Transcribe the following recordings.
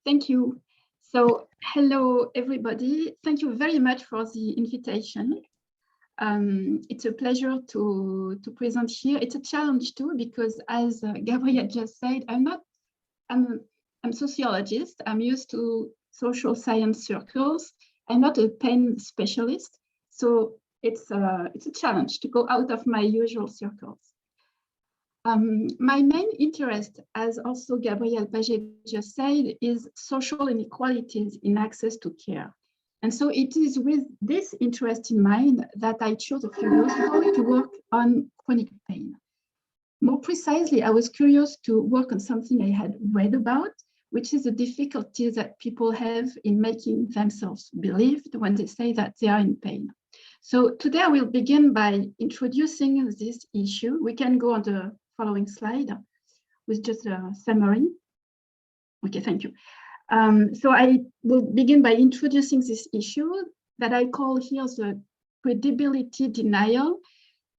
Thank you. So, hello, everybody. Thank you very much for the invitation. It's a pleasure to present here. It's a challenge too, because as Gabrielle just said, I'm a sociologist. I'm used to social science circles. I'm not a pain specialist. So it's a challenge to go out of my usual circles. My main interest, as also Gabrielle Paget just said, is social inequalities in access to care. And so it is with this interest in mind that I chose a few years ago to work on chronic pain. More precisely, I was curious to work on something I had read about, which is the difficulties that people have in making themselves believed when they say that they are in pain. So today I will begin by introducing this issue. We can go on the following slide with just a summary. Okay, thank you. So I will begin by introducing this issue that I call here the credibility denial,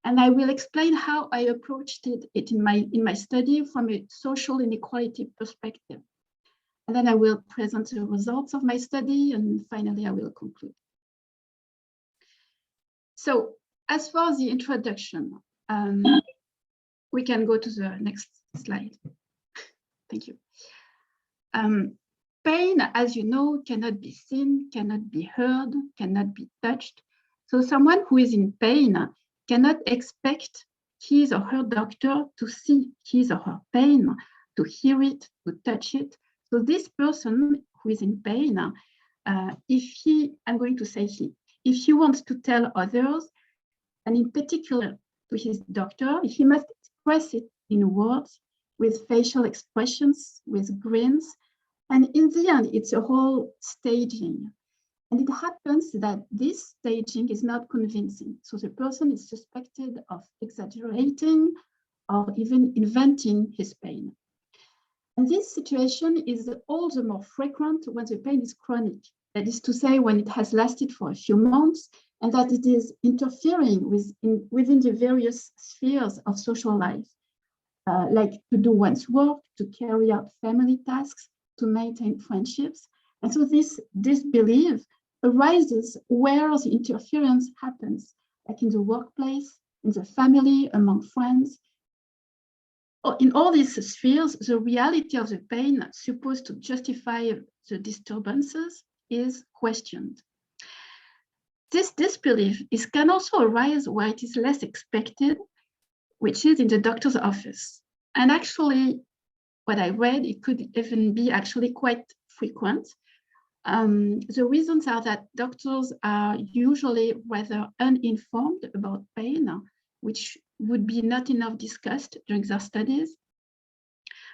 and I will explain how I approached it in my study from a social inequality perspective. And then I will present the results of my study, and finally I will conclude. So as for the introduction, we can go to the next slide. Thank you. Pain, as you know, cannot be seen, cannot be heard, cannot be touched. So someone who is in pain cannot expect his or her doctor to see his or her pain, to hear it, to touch it. So this person who is in pain, I'm going to say if he wants to tell others, and in particular to his doctor, he must express it in words, with facial expressions, with grins. And in the end, it's a whole staging. And it happens that this staging is not convincing. So the person is suspected of exaggerating or even inventing his pain. And this situation is all the more frequent when the pain is chronic. That is to say, when it has lasted for a few months and that it is interfering within the various spheres of social life, like to do one's work, to carry out family tasks, to maintain friendships. And so this disbelief arises where the interference happens, like in the workplace, in the family, among friends. In all these spheres, the reality of the pain supposed to justify the disturbances is questioned. This disbelief can also arise where it is less expected, which is in the doctor's office. And actually, what I read, it could even be actually quite frequent. The reasons are that doctors are usually rather uninformed about pain, which would be not enough discussed during their studies.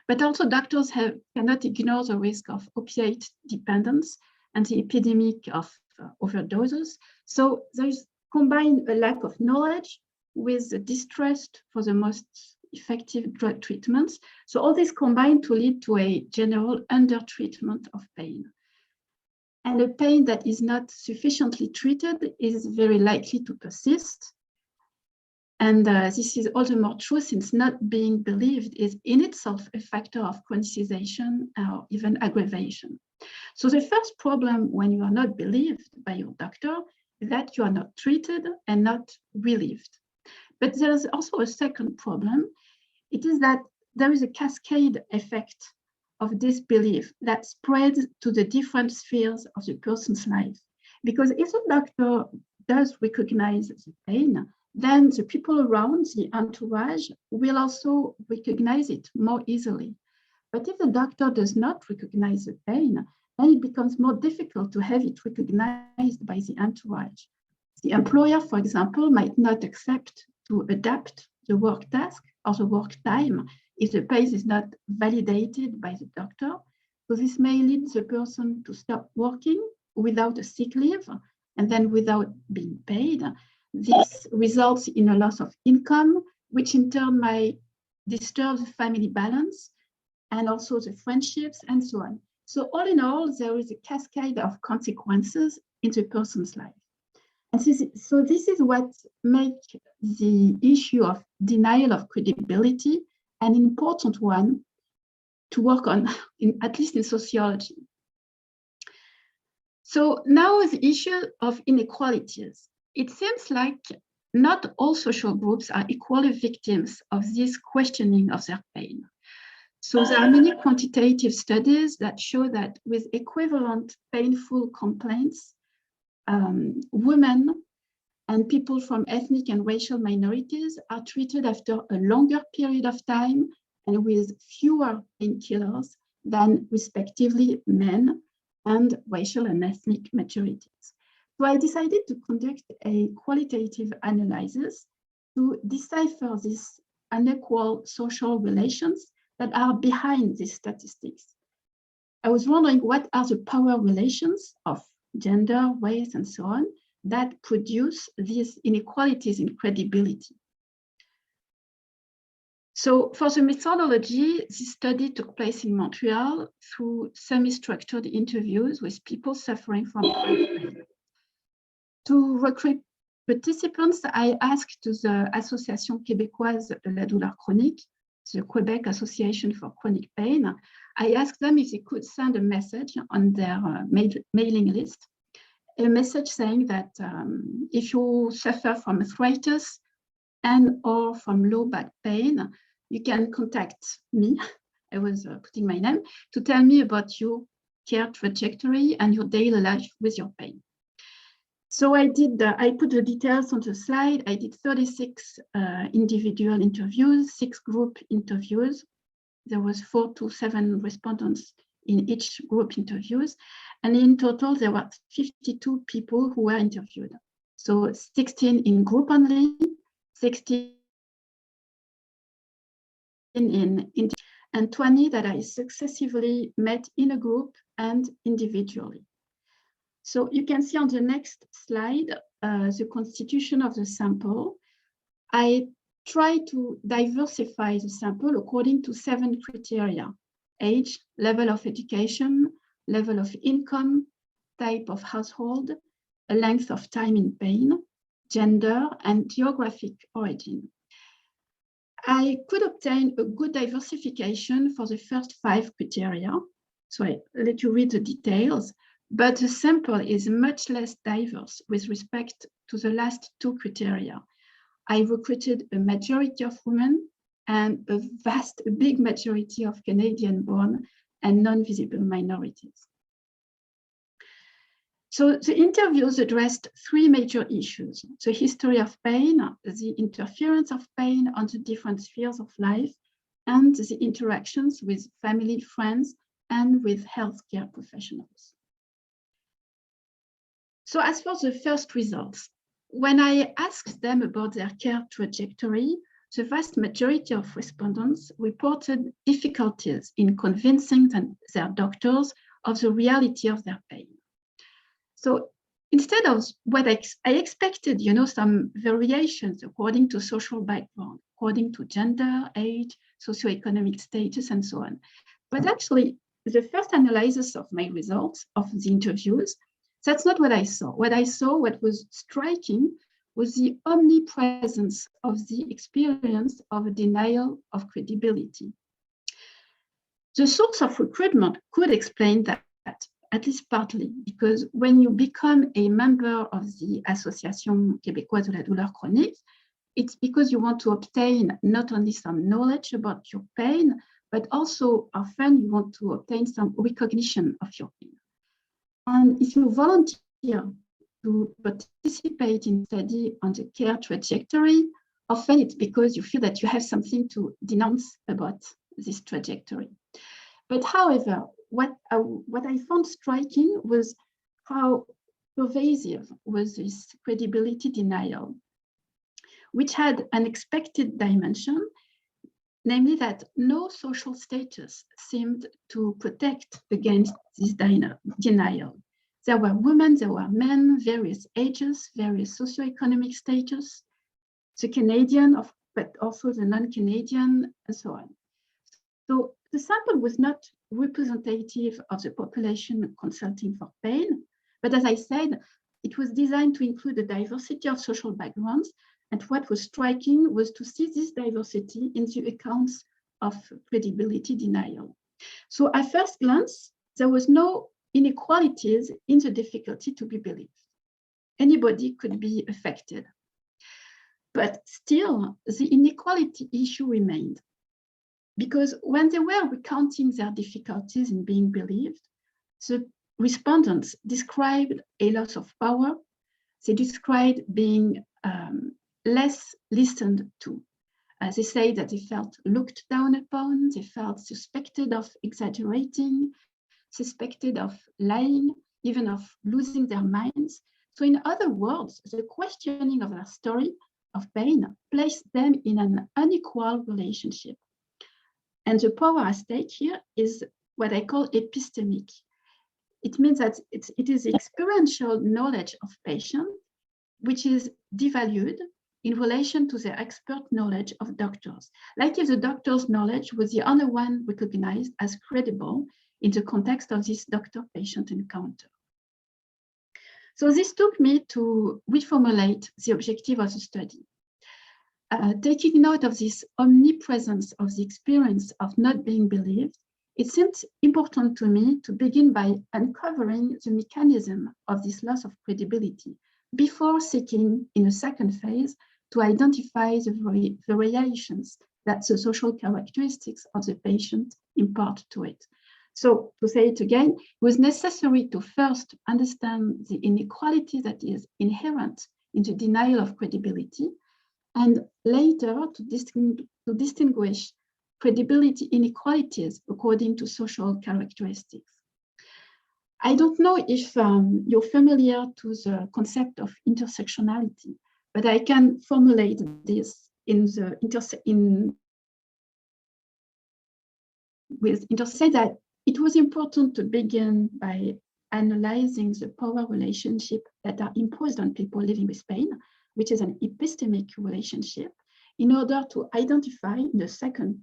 But also doctors cannot ignore the risk of opiate dependence and the epidemic of overdoses. So there's combined a lack of knowledge with the distrust for the most effective drug treatments. So all this combined to lead to a general undertreatment of pain. And a pain that is not sufficiently treated is very likely to persist. And this is all the more true since not being believed is in itself a factor of chronicization or even aggravation. So the first problem when you are not believed by your doctor is that you are not treated and not relieved. But there is also a second problem. It is that there is a cascade effect of disbelief that spreads to the different spheres of the person's life. Because if the doctor does recognize the pain, then the people around, the entourage, will also recognize it more easily. But if the doctor does not recognize the pain, then it becomes more difficult to have it recognized by the entourage. The employer, for example, might not accept to adapt the work task or the work time if the pace is not validated by the doctor. So this may lead the person to stop working without a sick leave and then without being paid. This results in a loss of income, which in turn might disturb the family balance and also the friendships and so on. So all in all, there is a cascade of consequences in the person's life. And so this is what makes the issue of denial of credibility an important one to work on, at least in sociology. So now the issue of inequalities. It seems like not all social groups are equally victims of this questioning of their pain. So there are many quantitative studies that show that with equivalent painful complaints, women and people from ethnic and racial minorities are treated after a longer period of time and with fewer painkillers than respectively men and racial and ethnic majorities. So I decided to conduct a qualitative analysis to decipher these unequal social relations that are behind these statistics. I was wondering what are the power relations of gender, race, and so on that produce these inequalities in credibility. So for the methodology, this study took place in Montreal through semi-structured interviews with people suffering from chronic pain. To recruit participants, I asked to the Association québécoise de la douleur chronique, the Quebec Association for Chronic Pain, I asked them if they could send a message on their mailing list, a message saying that if you suffer from arthritis and or from low back pain, you can contact me, I was putting my name, to tell me about your care trajectory and your daily life with your pain. So I put the details on the slide. I did 36 individual interviews, 6 group interviews. There was 4 to 7 respondents in each group interviews. And in total, there were 52 people who were interviewed. So 16 in group only, 16 and 20 that I successively met in a group and individually. So you can see on the next slide, the constitution of the sample. I try to diversify the sample according to 7 criteria: age, level of education, level of income, type of household, a length of time in pain, gender, and geographic origin. I could obtain a good diversification for the first 5 criteria. So I let you read the details, but the sample is much less diverse with respect to the last 2 criteria. I recruited a majority of women and a big majority of Canadian-born and non-visible minorities. So the interviews addressed 3 major issues: the history of pain, the interference of pain on the different spheres of life, and the interactions with family, friends, and with healthcare professionals. So as for the first results, when I asked them about their care trajectory, the vast majority of respondents reported difficulties in convincing their doctors of the reality of their pain. So instead of what I expected, some variations according to social background, according to gender, age, socioeconomic status, and so on. But actually, the first analysis of my results of the interviews, that's not what I saw. What was striking was the omnipresence of the experience of a denial of credibility. The source of recruitment could explain that, at least partly, because when you become a member of the Association québécoise de la douleur chronique, it's because you want to obtain not only some knowledge about your pain, but also often you want to obtain some recognition of your pain. And if you volunteer to participate in study on the care trajectory, often it's because you feel that you have something to denounce about this trajectory. But however, what I found striking was how pervasive was this credibility denial, which had an expected dimension, namely that no social status seemed to protect against this denial. There were women, there were men, various ages, various socioeconomic status, the Canadian, but also the non-Canadian, and so on. So the sample was not representative of the population consulting for pain, but as I said, it was designed to include a diversity of social backgrounds. And what was striking was to see this diversity in the accounts of credibility denial. So at first glance, there was no inequalities in the difficulty to be believed. Anybody could be affected. But still, the inequality issue remained. Because when they were recounting their difficulties in being believed, the respondents described a loss of power. They described being less listened to. They say that they felt looked down upon, they felt suspected of exaggerating, suspected of lying, even of losing their minds. So in other words, the questioning of their story of pain placed them in an unequal relationship. And the power at stake here is what I call epistemic. It means that it is experiential knowledge of patients which is devalued in relation to the expert knowledge of doctors. Like if the doctor's knowledge was the only one recognized as credible in the context of this doctor-patient encounter. So this took me to reformulate the objective of the study. Taking note of this omnipresence of the experience of not being believed, it seemed important to me to begin by uncovering the mechanism of this loss of credibility before seeking, in a second phase, to identify the variations that the social characteristics of the patient impart to it. So, to say it again, it was necessary to first understand the inequality that is inherent in the denial of credibility, and later to distinguish credibility inequalities according to social characteristics. I don't know if you're familiar to the concept of intersectionality, but I can formulate this say that it was important to begin by analyzing the power relationship that are imposed on people living with pain, which is an epistemic relationship, in order to identify in the second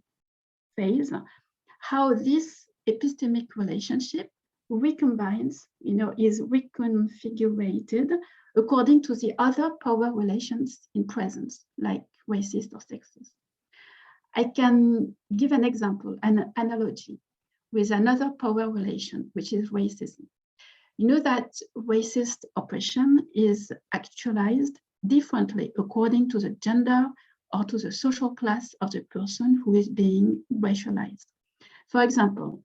phase how this epistemic relationship recombines, is reconfigurated according to the other power relations in presence, like racist or sexist. I can give an example, an analogy with another power relation, which is racism. You know that racist oppression is actualized differently according to the gender or to the social class of the person who is being racialized. For example,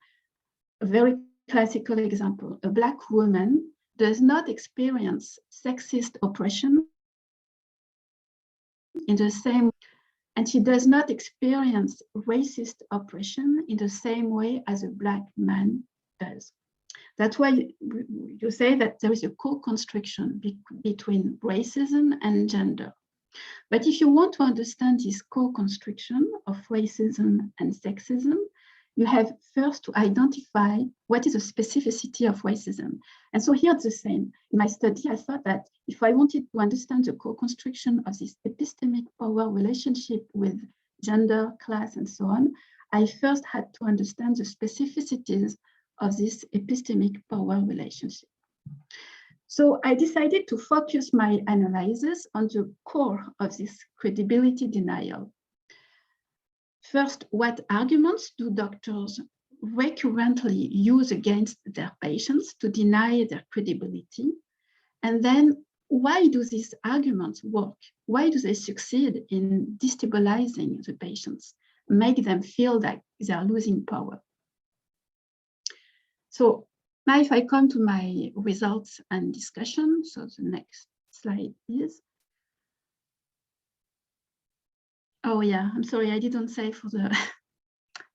a very classical example, a Black woman does not experience sexist oppression in the same, and she does not experience racist oppression in the same way as a Black man does. That's why you say that there is a co-construction between racism and gender. But if you want to understand this co-construction of racism and sexism, you have first to identify what is the specificity of racism. And so here it's the same. In my study, I thought that if I wanted to understand the co-construction of this epistemic power relationship with gender, class, and so on, I first had to understand the specificities of this epistemic power relationship. So I decided to focus my analysis on the core of this credibility denial. First, what arguments do doctors recurrently use against their patients to deny their credibility? And then, why do these arguments work? Why do they succeed in destabilizing the patients, make them feel like they are losing power? So now if I come to my results and discussion, so the next slide is. Oh yeah, I'm sorry, I didn't say for the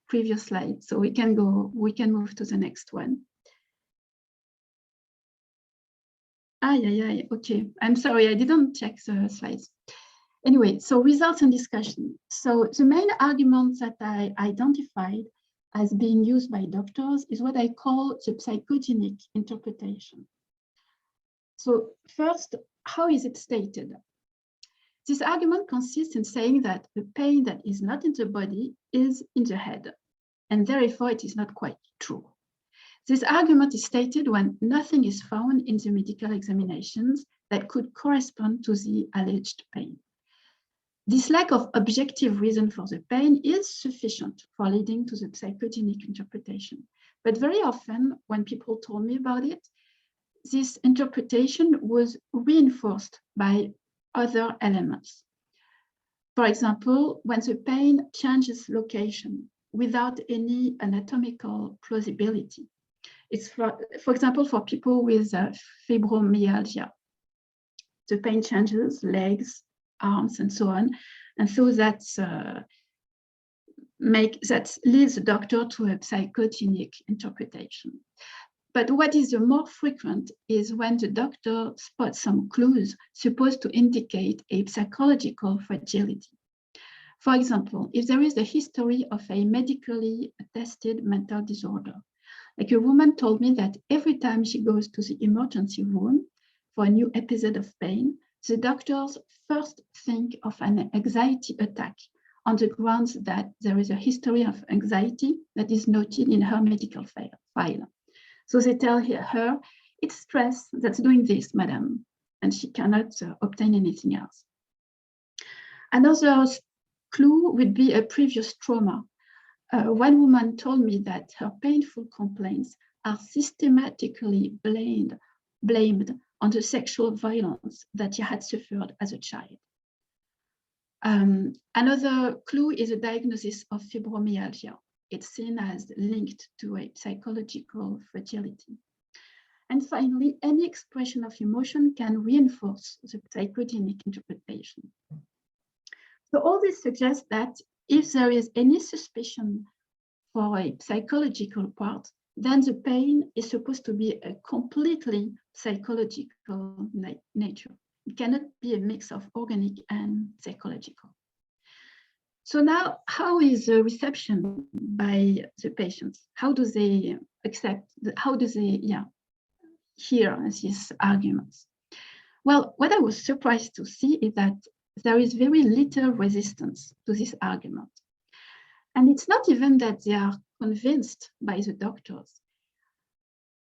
previous slide. So we can move to the next one. Yeah, okay. I'm sorry, I didn't check the slides. Anyway, so results and discussion. So the main arguments that I identified as being used by doctors is what I call the psychogenic interpretation. So first, how is it stated? This argument consists in saying that the pain that is not in the body is in the head, and therefore it is not quite true. This argument is stated when nothing is found in the medical examinations that could correspond to the alleged pain. This lack of objective reason for the pain is sufficient for leading to the psychogenic interpretation. But very often when people told me about it, this interpretation was reinforced by other elements. For example, when the pain changes location without any anatomical plausibility. It's for example, for people with fibromyalgia, the pain changes legs, arms, and so on. And so that leads the doctor to a psychogenic interpretation. But what is the more frequent is when the doctor spots some clues supposed to indicate a psychological fragility. For example, if there is a history of a medically attested mental disorder, like a woman told me that every time she goes to the emergency room for a new episode of pain, the doctors first think of an anxiety attack on the grounds that there is a history of anxiety that is noted in her medical file. So they tell her, it's stress that's doing this, madam, and she cannot obtain anything else. Another clue would be a previous trauma. One woman told me that her painful complaints are systematically blamed on the sexual violence that she had suffered as a child. Another clue is a diagnosis of fibromyalgia. It's seen as linked to a psychological fragility. And finally, any expression of emotion can reinforce the psychogenic interpretation. So all this suggests that if there is any suspicion for a psychological part, then the pain is supposed to be a completely psychological nature. It cannot be a mix of organic and psychological. So now, how is the reception by the patients? How do they accept, how do they hear these arguments? Well, what I was surprised to see is that there is very little resistance to this argument. And it's not even that they are convinced by the doctors.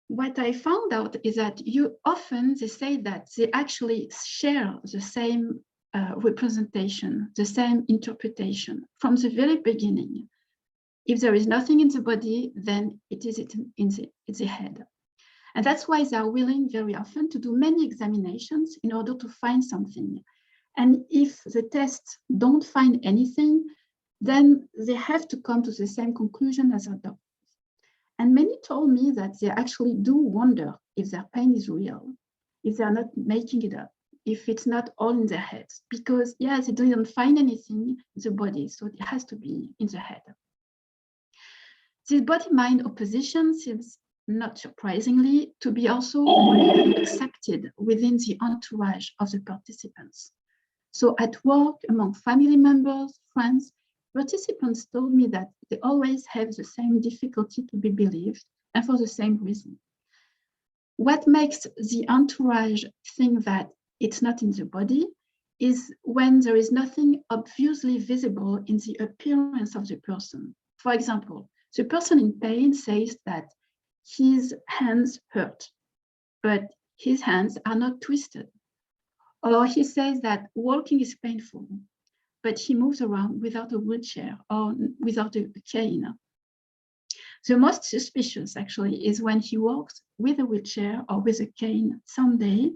What I found out is that often they say that they actually share the same representation, the same interpretation from the very beginning. If there is nothing in the body, then it is in the head. And that's why they are willing very often to do many examinations in order to find something. And if the tests don't find anything, then they have to come to the same conclusion as a doctor. And many told me that they actually do wonder if their pain is real, if they're not making it up, if it's not all in their heads, because they didn't find anything in the body, so it has to be in the head. This body-mind opposition seems, not surprisingly, to be also accepted within the entourage of the participants. So at work, among family members, friends, participants told me that they always have the same difficulty to be believed, and for the same reason. What makes the entourage think that it's not in the body is when there is nothing obviously visible in the appearance of the person. For example, the person in pain says that his hands hurt, but his hands are not twisted. Or he says that walking is painful, but he moves around without a wheelchair or without a cane. The most suspicious, actually, is when he walks with a wheelchair or with a cane someday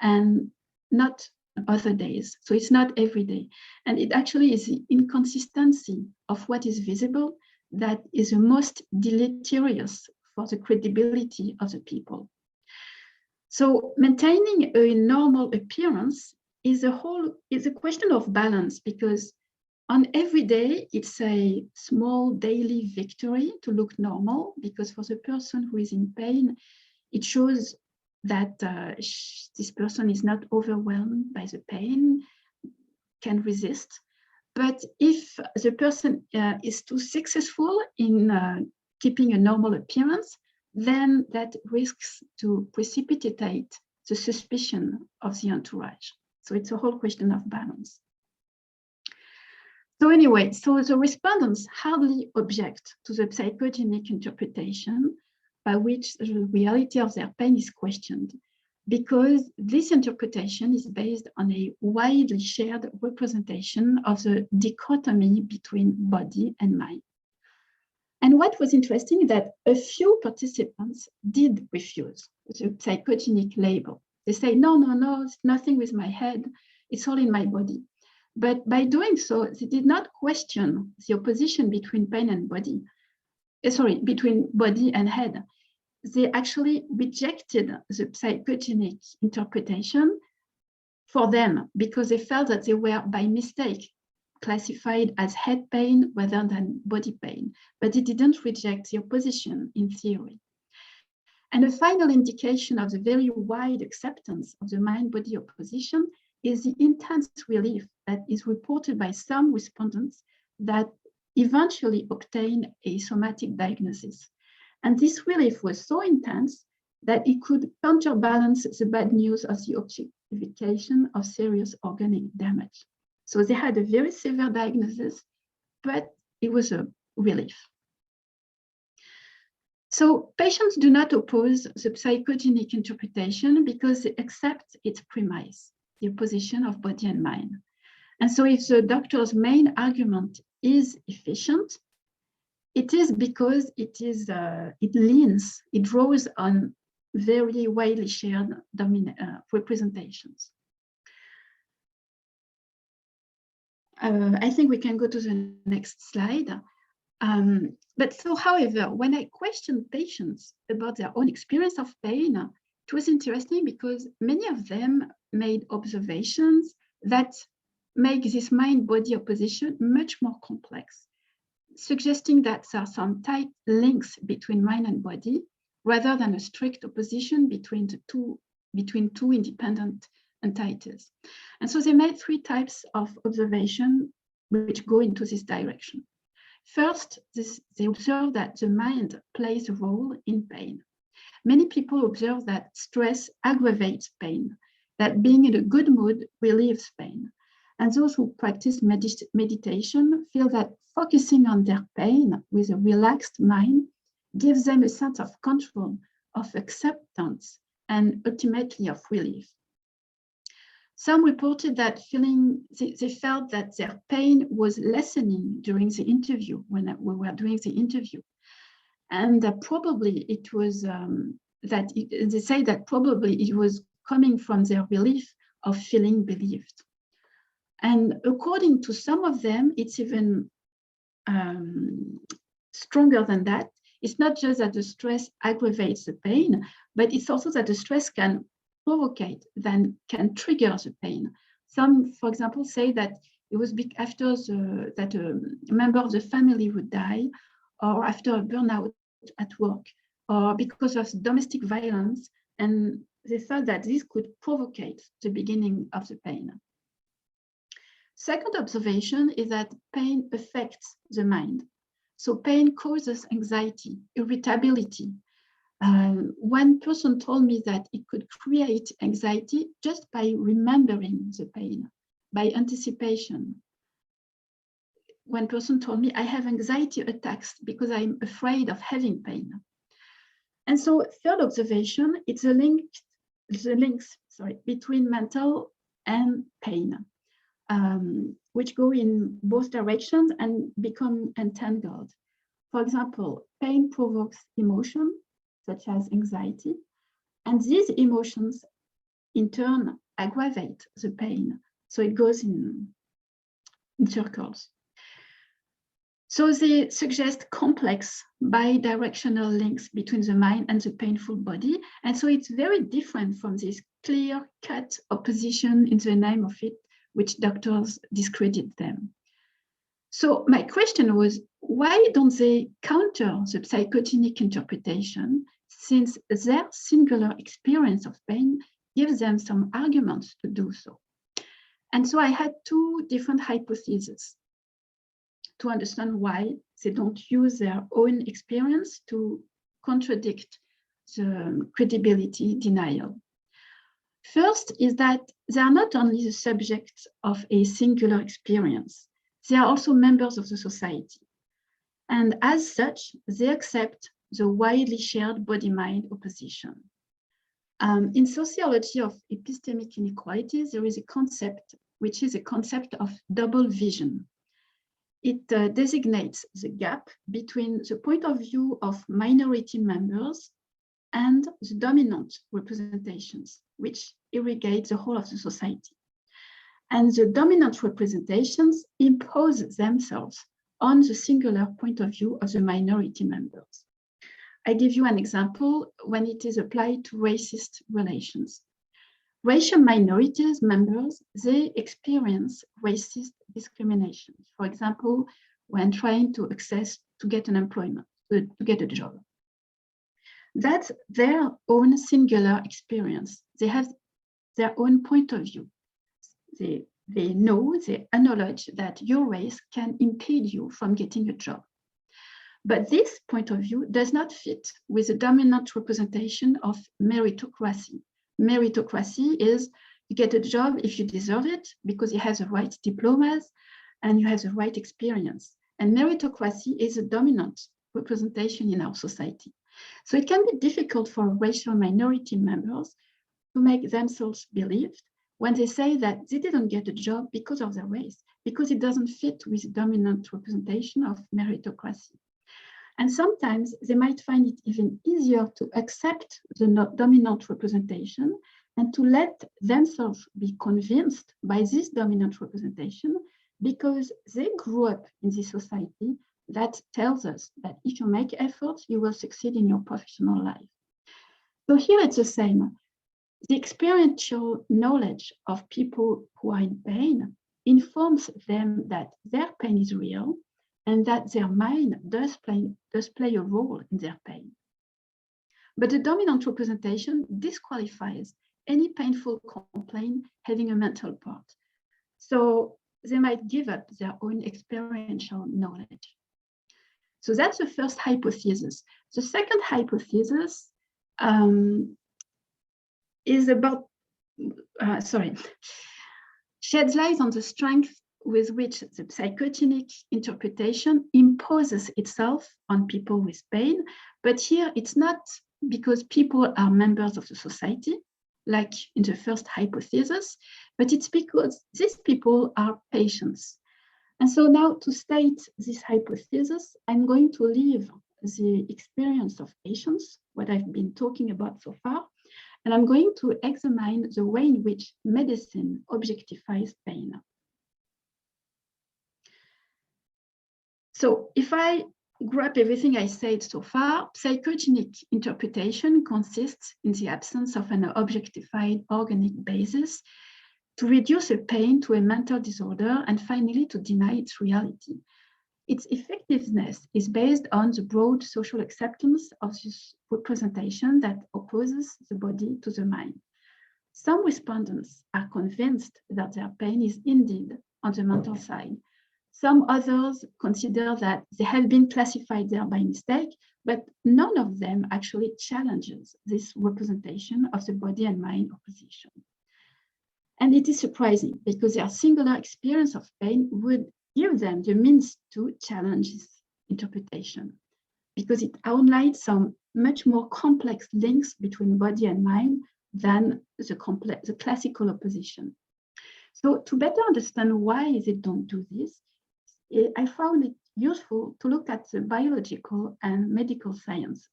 and not other days. So it's not every day. And it actually is the inconsistency of what is visible that is the most deleterious for the credibility of the people. So maintaining a normal appearance is a question of balance, because on every day, it's a small daily victory to look normal, because for the person who is in pain, it shows that this person is not overwhelmed by the pain, can resist. But if the person is too successful in keeping a normal appearance, then that risks to precipitate the suspicion of the entourage. So it's a whole question of balance. So anyway, so the respondents hardly object to the psychogenic interpretation by which the reality of their pain is questioned, because this interpretation is based on a widely shared representation of the dichotomy between body and mind. And what was interesting is that a few participants did refuse the psychogenic label. They say, no, it's nothing with my head, it's all in my body. But by doing so, they did not question the opposition between pain and body, between body and head. They actually rejected the psychogenic interpretation for them because they felt that they were by mistake classified as head pain rather than body pain, but it didn't reject the opposition in theory. And a final indication of the very wide acceptance of the mind-body opposition is the intense relief that is reported by some respondents that eventually obtained a somatic diagnosis. And this relief was so intense that it could counterbalance the bad news of the objectification of serious organic damage. So they had a very severe diagnosis, but it was a relief. So patients do not oppose the psychogenic interpretation because they accept its premise, the opposition of body and mind. And so if the doctor's main argument is efficient, it is because it draws on very widely shared representations. I think we can go to the next slide. However, when I questioned patients about their own experience of pain, it was interesting because many of them made observations that make this mind-body opposition much more complex, suggesting that there are some tight links between mind and body, rather than a strict opposition between two independent entities. And so they made three types of observation which go into this direction. First, they observe that the mind plays a role in pain. Many people observe that stress aggravates pain, that being in a good mood relieves pain. And those who practice meditation feel that focusing on their pain with a relaxed mind gives them a sense of control, of acceptance, and ultimately of relief. Some reported that they felt that their pain was lessening during the interview, when we were doing the interview. And probably it was they say that probably it was coming from their relief of feeling believed. And according to some of them, it's even stronger than that. It's not just that the stress aggravates the pain, but it's also that the stress can provocate, then can trigger the pain. Some, for example, say that it was after that a member of the family would die, or after a burnout at work, or because of domestic violence, and they thought that this could provocate the beginning of the pain. Second observation is that pain affects the mind. So pain causes anxiety, irritability. One person told me that it could create anxiety just by remembering the pain, by anticipation. One person told me, I have anxiety attacks because I'm afraid of having pain. And so third observation, it's the links between mental and pain, which go in both directions and become entangled. For example, pain provokes emotion, such as anxiety, and these emotions in turn aggravate the pain. So it goes in circles. So they suggest complex bidirectional links between the mind and the painful body. And so it's very different from this clear-cut opposition in the name of it, which doctors discredit them. So my question was, why don't they counter the psychogenic interpretation, since their singular experience of pain gives them some arguments to do so? And so I had two different hypotheses to understand why they don't use their own experience to contradict the credibility denial. First is that they are not only the subjects of a singular experience, they are also members of the society. And as such, they accept the widely shared body-mind opposition. In sociology of epistemic inequalities, there is a concept, which is a concept of double vision. it designates the gap between the point of view of minority members and the dominant representations, which irrigate the whole of the society. And the dominant representations impose themselves on the singular point of view of the minority members. I give you an example when it is applied to racist relations. Racial minorities members, they experience racist discrimination. For example, when trying to get an employment, to get a job. That's their own singular experience. They have their own point of view. They know, they acknowledge that your race can impede you from getting a job. But this point of view does not fit with the dominant representation of meritocracy. Meritocracy is you get a job if you deserve it because you have the right diplomas and you have the right experience. And meritocracy is a dominant representation in our society. So it can be difficult for racial minority members to make themselves believed when they say that they didn't get a job because of their race, because it doesn't fit with the dominant representation of meritocracy. And sometimes they might find it even easier to accept the dominant representation and to let themselves be convinced by this dominant representation because they grew up in this society that tells us that if you make efforts, you will succeed in your professional life. So here it's the same. The experiential knowledge of people who are in pain informs them that their pain is real and that their mind does play a role in their pain. But the dominant representation disqualifies any painful complaint having a mental part. So they might give up their own experiential knowledge. So that's the first hypothesis. The second hypothesis is about, sheds light on the strength with which the psychogenic interpretation imposes itself on people with pain. But here it's not because people are members of the society, like in the first hypothesis, but it's because these people are patients. And so now to state this hypothesis, I'm going to leave the experience of patients, what I've been talking about so far, and I'm going to examine the way in which medicine objectifies pain. So if I grab everything I said so far, psychogenic interpretation consists in the absence of an objectified organic basis to reduce a pain to a mental disorder and finally to deny its reality. Its effectiveness is based on the broad social acceptance of this representation that opposes the body to the mind. Some respondents are convinced that their pain is indeed on the mental side. Some others consider that they have been classified there by mistake, but none of them actually challenges this representation of the body and mind opposition. And it is surprising because their singular experience of pain would give them the means to challenge this interpretation because it outlines some much more complex links between body and mind than the classical opposition. So to better understand why they don't do this, I found it useful to look at the biological and medical sciences.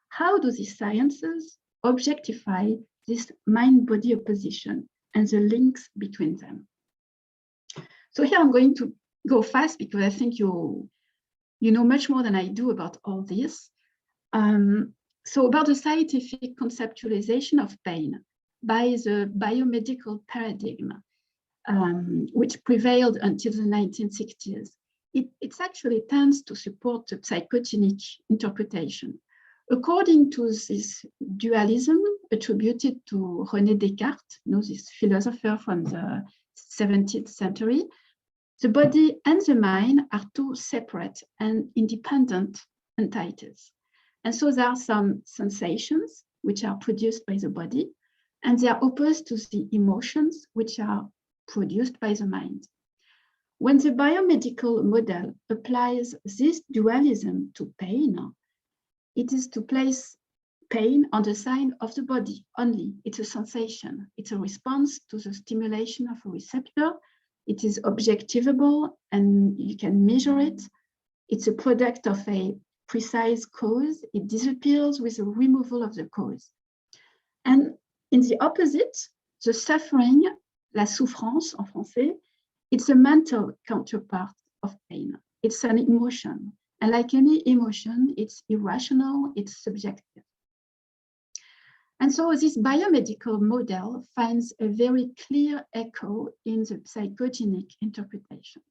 How do these sciences objectify this mind-body opposition and the links between them? So here I'm going to go fast because I think you know much more than I do about all this. So about the scientific conceptualization of pain by the biomedical paradigm, which prevailed until the 1960s. It actually tends to support the psychogenic interpretation. According to this dualism attributed to René Descartes, this philosopher from the 17th century, the body and the mind are two separate and independent entities. And so there are some sensations which are produced by the body, and they are opposed to the emotions which are produced by the mind. When the biomedical model applies this dualism to pain, it is to place pain on the side of the body only. It's a sensation. It's a response to the stimulation of a receptor It is objectivable and you can measure it. It's a product of a precise cause. It disappears with the removal of the cause. And in the opposite, the suffering, la souffrance en français, it's a mental counterpart of pain. It's an emotion. And like any emotion, it's irrational, it's subjective. And so this biomedical model finds a very clear echo in the psychogenic interpretation.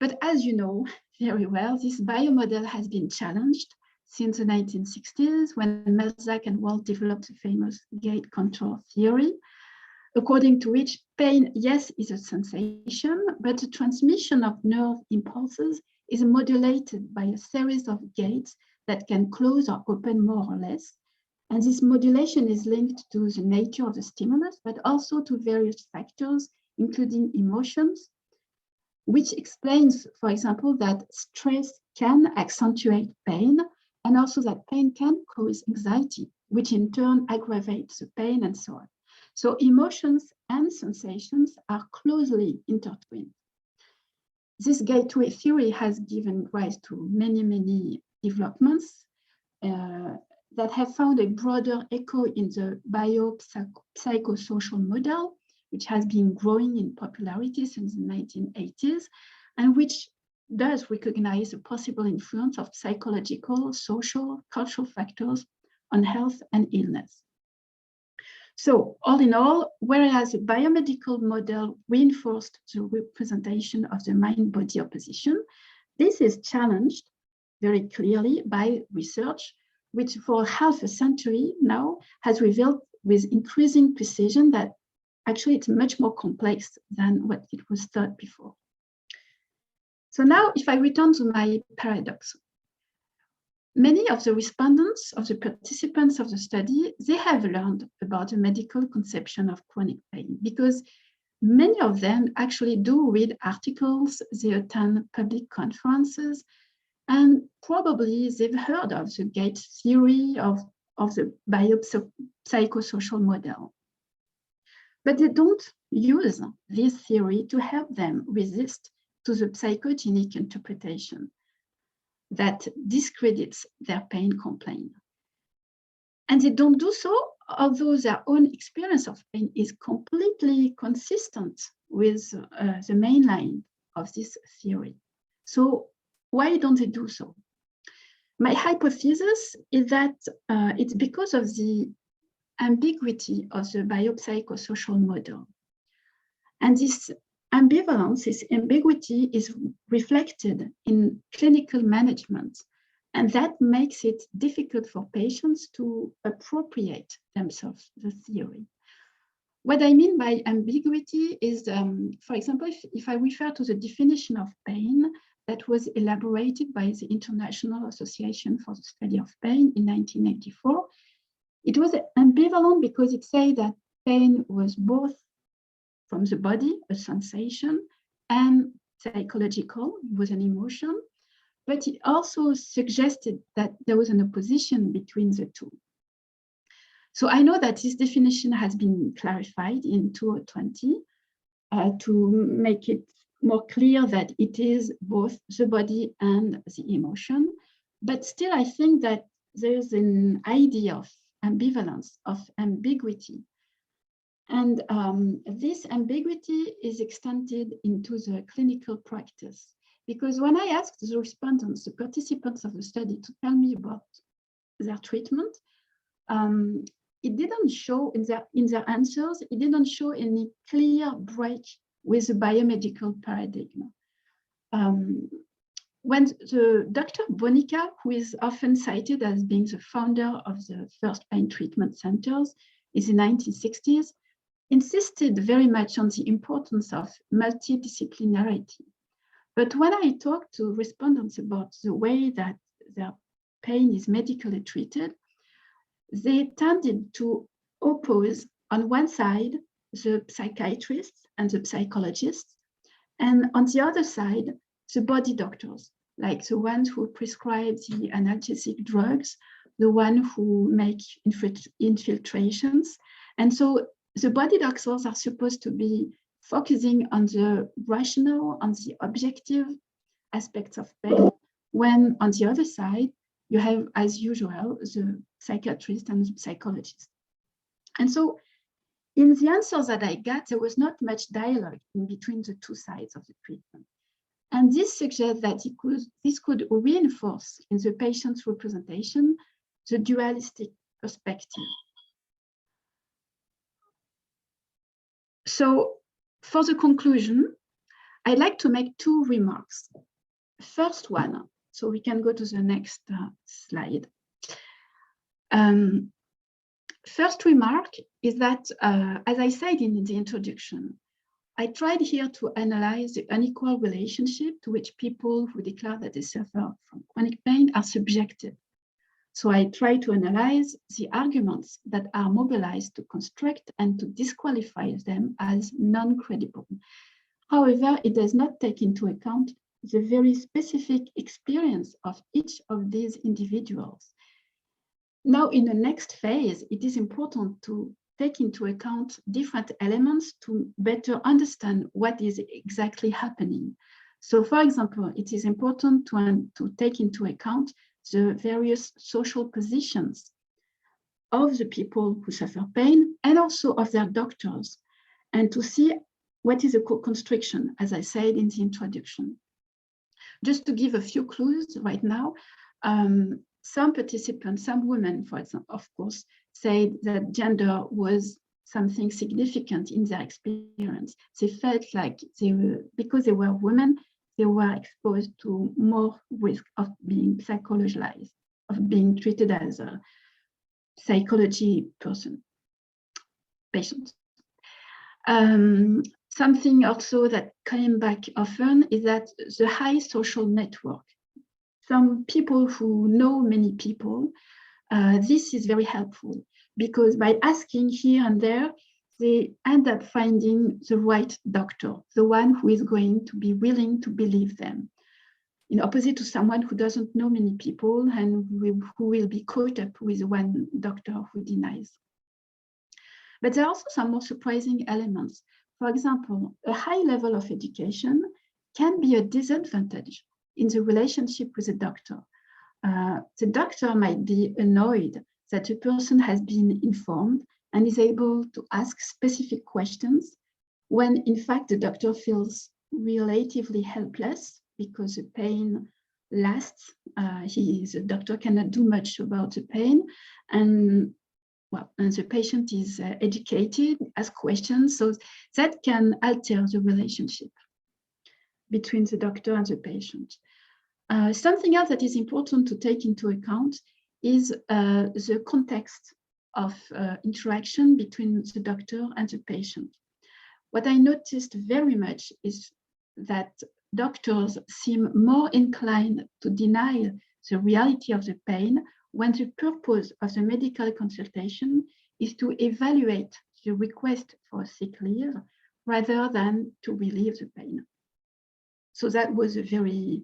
But as you know very well, this biomodel has been challenged since the 1960s when Melzack and Wald developed the famous Gait control theory, according to which pain, yes, is a sensation, but the transmission of nerve impulses is modulated by a series of gates that can close or open more or less. And this modulation is linked to the nature of the stimulus, but also to various factors, including emotions, which explains, for example, that stress can accentuate pain, and also that pain can cause anxiety, which in turn aggravates the pain and so on. So emotions and sensations are closely intertwined. This gateway theory has given rise to many developments that have found a broader echo in the biopsychosocial model, which has been growing in popularity since the 1980s, and which does recognize the possible influence of psychological, social, cultural factors on health and illness. So all in all, whereas the biomedical model reinforced the representation of the mind-body opposition, this is challenged very clearly by research, which for half a century now has revealed with increasing precision that actually it's much more complex than what it was thought before. So now if I return to my paradox, many of the respondents, of the participants of the study, they have learned about the medical conception of chronic pain because many of them actually do read articles, they attend public conferences, and probably they've heard of the Gait theory of the biopsychosocial model. But they don't use this theory to help them resist to the psychogenic interpretation that discredits their pain complaint. And they don't do so, although their own experience of pain is completely consistent with the main line of this theory. So why don't they do so? My hypothesis is that it's because of the ambiguity of the biopsychosocial model. And this ambivalence, this ambiguity is reflected in clinical management, and that makes it difficult for patients to appropriate themselves the theory. What I mean by ambiguity is, for example, if I refer to the definition of pain that was elaborated by the International Association for the Study of Pain in 1984, it was ambivalent because it said that pain was both from the body, a sensation, and psychological, it was an emotion, but it also suggested that there was an opposition between the two. So I know that this definition has been clarified in 2020 to make it more clear that it is both the body and the emotion, but still I think that there's an idea of ambivalence, of ambiguity. And this ambiguity is extended into the clinical practice. Because when I asked the respondents, the participants of the study, to tell me about their treatment, it didn't show in their answers, it didn't show any clear break with the biomedical paradigm. When the Dr. Bonica, who is often cited as being the founder of the first pain treatment centers in the 1960s, insisted very much on the importance of multidisciplinarity. But when I talked to respondents about the way that their pain is medically treated, they tended to oppose, on one side, the psychiatrists and the psychologists, and on the other side, the body doctors, like the ones who prescribe the analgesic drugs, the one who make infiltrations. And so the body doctors are supposed to be focusing on the rational, on the objective aspects of pain, when on the other side, you have, as usual, the psychiatrist and the psychologist. And so in the answers that I got, there was not much dialogue in between the two sides of the treatment. And this suggests that this could reinforce in the patient's representation the dualistic perspective. So for the conclusion, I'd like to make two remarks. First one, so we can go to the next slide. First remark is that, as I said in the introduction, I tried here to analyze the unequal relationship to which people who declare that they suffer from chronic pain are subjected. So I try to analyze the arguments that are mobilized to construct and to disqualify them as non-credible. However, it does not take into account the very specific experience of each of these individuals. Now, in the next phase, it is important to take into account different elements to better understand what is exactly happening. So, for example, it is important to take into account the various social positions of the people who suffer pain and also of their doctors, and to see what is a co-constriction, as I said in the introduction. Just to give a few clues right now, some participants, some women, for example, of course, said that gender was something significant in their experience. They felt like because they were women, they were exposed to more risk of being psychologized, of being treated as a psychology patient. Something also that came back often is that the high social network. Some people who know many people, this is very helpful because by asking here and there, they end up finding the right doctor, the one who is going to be willing to believe them, in opposite to someone who doesn't know many people and who will be caught up with one doctor who denies. But there are also some more surprising elements. For example, a high level of education can be a disadvantage in the relationship with the doctor. The doctor might be annoyed that a person has been informed and is able to ask specific questions when in fact the doctor feels relatively helpless because the pain lasts. The doctor cannot do much about the pain, and the patient is educated, asks questions, so that can alter the relationship between the doctor and the patient. Something else that is important to take into account is the context of interaction between the doctor and the patient. What I noticed very much is that doctors seem more inclined to deny the reality of the pain when the purpose of the medical consultation is to evaluate the request for sick leave rather than to relieve the pain. So that was a very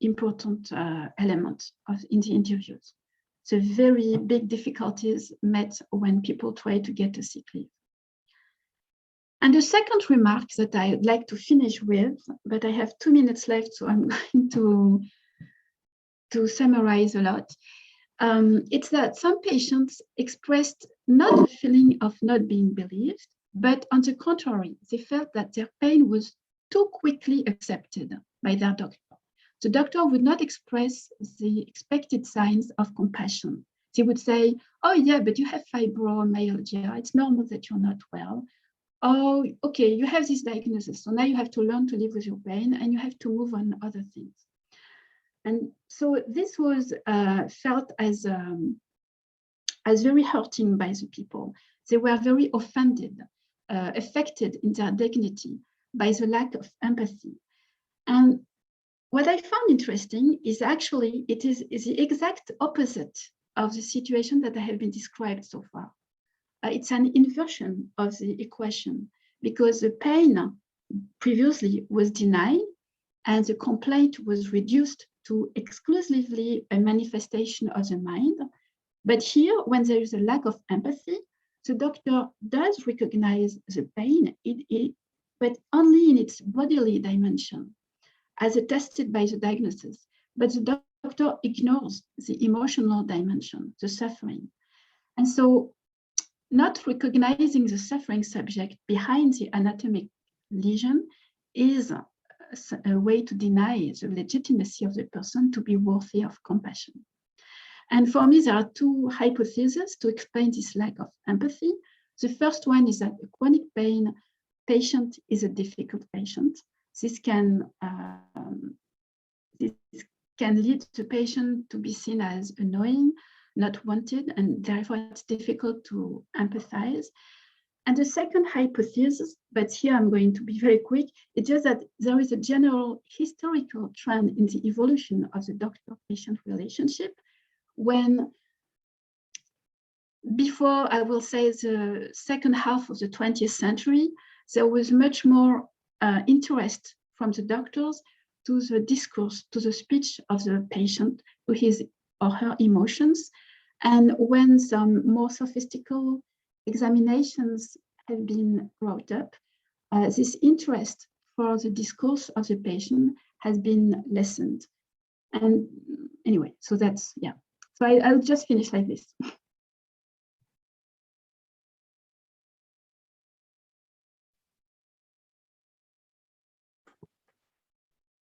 important element in the interviews. The very big difficulties met when people try to get a sick leave. And the second remark that I'd like to finish with, but I have 2 minutes left, so I'm going to summarize a lot. It's that some patients expressed not a feeling of not being believed, but on the contrary, they felt that their pain was too quickly accepted by their doctor. The doctor would not express the expected signs of compassion. They would say, oh yeah, but you have fibromyalgia, it's normal that you're not well. Oh, okay, you have this diagnosis, so now you have to learn to live with your pain and you have to move on other things. And so this was felt as very hurting by the people. They were very offended, affected in their dignity by the lack of empathy. And what I found interesting is actually it is the exact opposite of the situation that I have been described so far. It's an inversion of the equation because the pain previously was denied and the complaint was reduced to exclusively a manifestation of the mind. But here, when there is a lack of empathy, the doctor does recognize the pain. but only in its bodily dimension, as attested by the diagnosis. But the doctor ignores the emotional dimension, the suffering. And so not recognizing the suffering subject behind the anatomic lesion is a way to deny the legitimacy of the person to be worthy of compassion. And for me, there are two hypotheses to explain this lack of empathy. The first one is that a chronic pain patient is a difficult patient. This can lead the patient to be seen as annoying, not wanted, and therefore it's difficult to empathize. And the second hypothesis, but here I'm going to be very quick, it's just that there is a general historical trend in the evolution of the doctor-patient relationship when, before, I will say, the second half of the 20th century, there was much more interest from the doctors to the discourse, to the speech of the patient, to his or her emotions. And when some more sophisticated examinations have been brought up, this interest for the discourse of the patient has been lessened. And anyway, so that's, yeah. So I'll just finish like this.